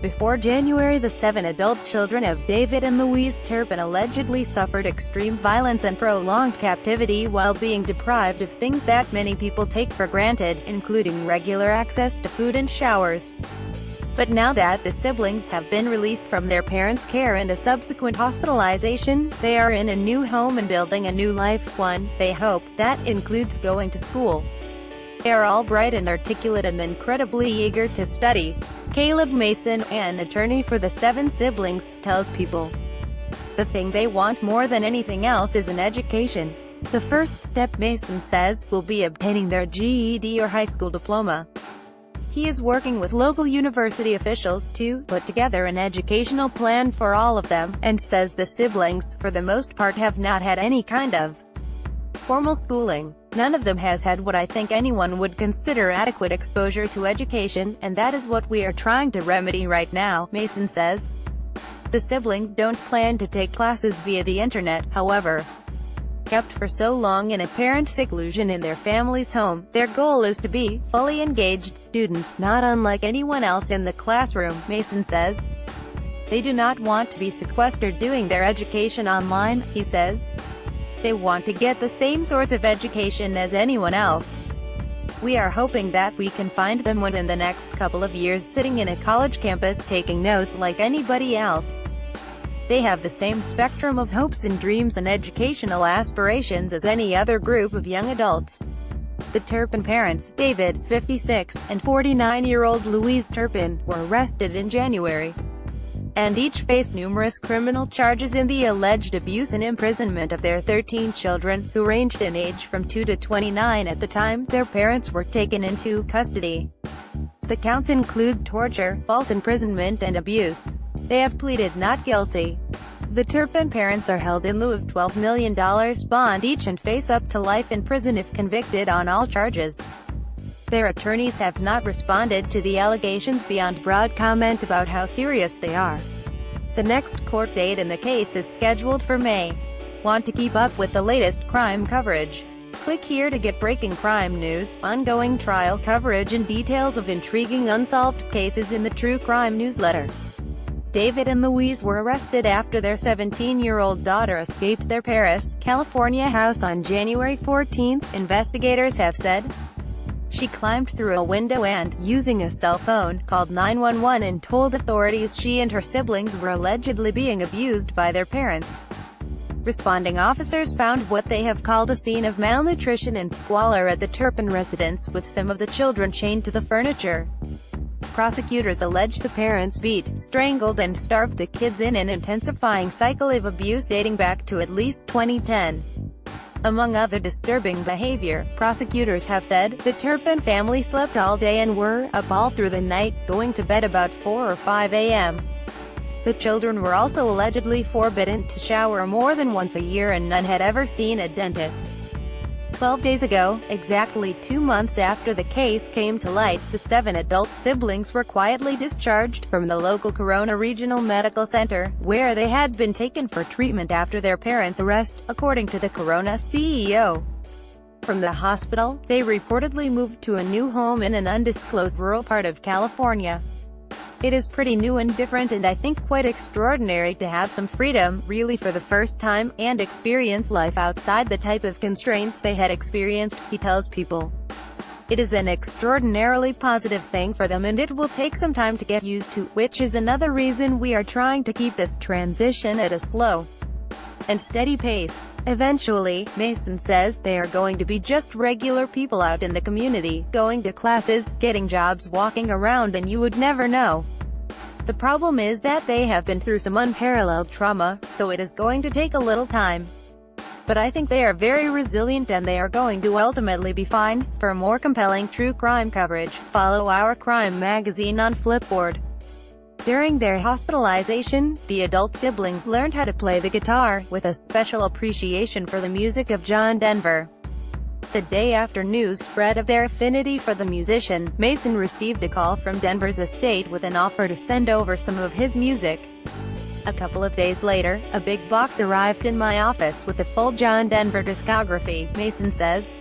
Before January, the 7 adult children of David and Louise Turpin allegedly suffered extreme violence and prolonged captivity while being deprived of things that many people take for granted, including regular access to food and showers. But now that the siblings have been released from their parents' care and a subsequent hospitalization, they are in a new home and building a new life, one, they hope, that includes going to school. They are all bright and articulate and incredibly eager to study. Caleb Mason, an attorney for the 7 siblings, tells People. The thing they want more than anything else is an education. The first step, Mason says, will be obtaining their GED or high school diploma. He is working with local university officials to put together an educational plan for all of them, and says the siblings, for the most part, have not had any kind of formal schooling. None of them has had what I think anyone would consider adequate exposure to education, and that is what we are trying to remedy right now, Mason says. The siblings don't plan to take classes via the internet, however. Kept for so long in apparent seclusion in their family's home, their goal is to be fully engaged students, not unlike anyone else in the classroom, Mason says. They do not want to be sequestered doing their education online, he says. They want to get the same sorts of education as anyone else. We are hoping that we can find them within the next couple of years sitting in a college campus taking notes like anybody else. They have the same spectrum of hopes and dreams and educational aspirations as any other group of young adults. The Turpin parents, David, 56, and 49-year-old Louise Turpin, were arrested in January, and each face numerous criminal charges in the alleged abuse and imprisonment of their 13 children, who ranged in age from 2 to 29 at the time their parents were taken into custody. The counts include torture, false imprisonment and abuse. They have pleaded not guilty. The Turpin parents are held in lieu of $12 million bond each and face up to life in prison if convicted on all charges. Their attorneys have not responded to the allegations beyond broad comment about how serious they are. The next court date in the case is scheduled for May. Want to keep up with the latest crime coverage? Click here to get breaking crime news, ongoing trial coverage and details of intriguing unsolved cases in the True Crime newsletter. David and Louise were arrested after their 17-year-old daughter escaped their Paris, California house on January 14, investigators have said. She climbed through a window and, using a cell phone, called 911 and told authorities she and her siblings were allegedly being abused by their parents. Responding officers found what they have called a scene of malnutrition and squalor at the Turpin residence, with some of the children chained to the furniture. Prosecutors allege the parents beat, strangled and starved the kids in an intensifying cycle of abuse dating back to at least 2010. Among other disturbing behavior, prosecutors have said, the Turpin family slept all day and were up all through the night, going to bed about 4 or 5 a.m. The children were also allegedly forbidden to shower more than once a year and none had ever seen a dentist. 12 days ago, exactly 2 months after the case came to light, the 7 adult siblings were quietly discharged from the local Corona Regional Medical Center, where they had been taken for treatment after their parents' arrest, according to the Corona CEO. From the hospital, they reportedly moved to a new home in an undisclosed rural part of California. It is pretty new and different and I think quite extraordinary to have some freedom, really for the first time, and experience life outside the type of constraints they had experienced, he tells People. It is an extraordinarily positive thing for them and it will take some time to get used to, which is another reason we are trying to keep this transition at a slow and steady pace. Eventually, Mason says, they are going to be just regular people out in the community, going to classes, getting jobs, walking around, and you would never know. The problem is that they have been through some unparalleled trauma, so it is going to take a little time. But I think they are very resilient and they are going to ultimately be fine. For more compelling true crime coverage, follow our crime magazine on Flipboard. During their hospitalization, the adult siblings learned how to play the guitar, with a special appreciation for the music of John Denver. The day after news spread of their affinity for the musician, Mason received a call from Denver's estate with an offer to send over some of his music. A couple of days later, a big box arrived in my office with the full John Denver discography, Mason says.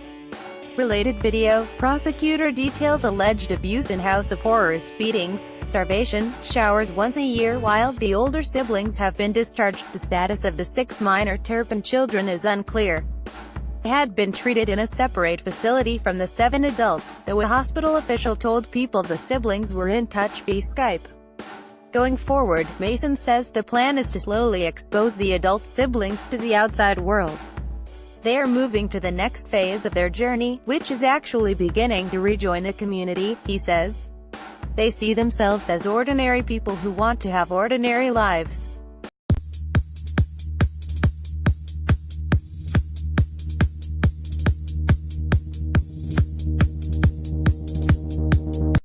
Related video, prosecutor details alleged abuse in House of Horrors, beatings, starvation, showers once a year while the older siblings have been discharged. The status of the 6 minor Turpin children is unclear. They had been treated in a separate facility from the 7 adults, though a hospital official told People the siblings were in touch via Skype. Going forward, Mason says the plan is to slowly expose the adult siblings to the outside world. They are moving to the next phase of their journey, which is actually beginning to rejoin the community, he says. They see themselves as ordinary people who want to have ordinary lives.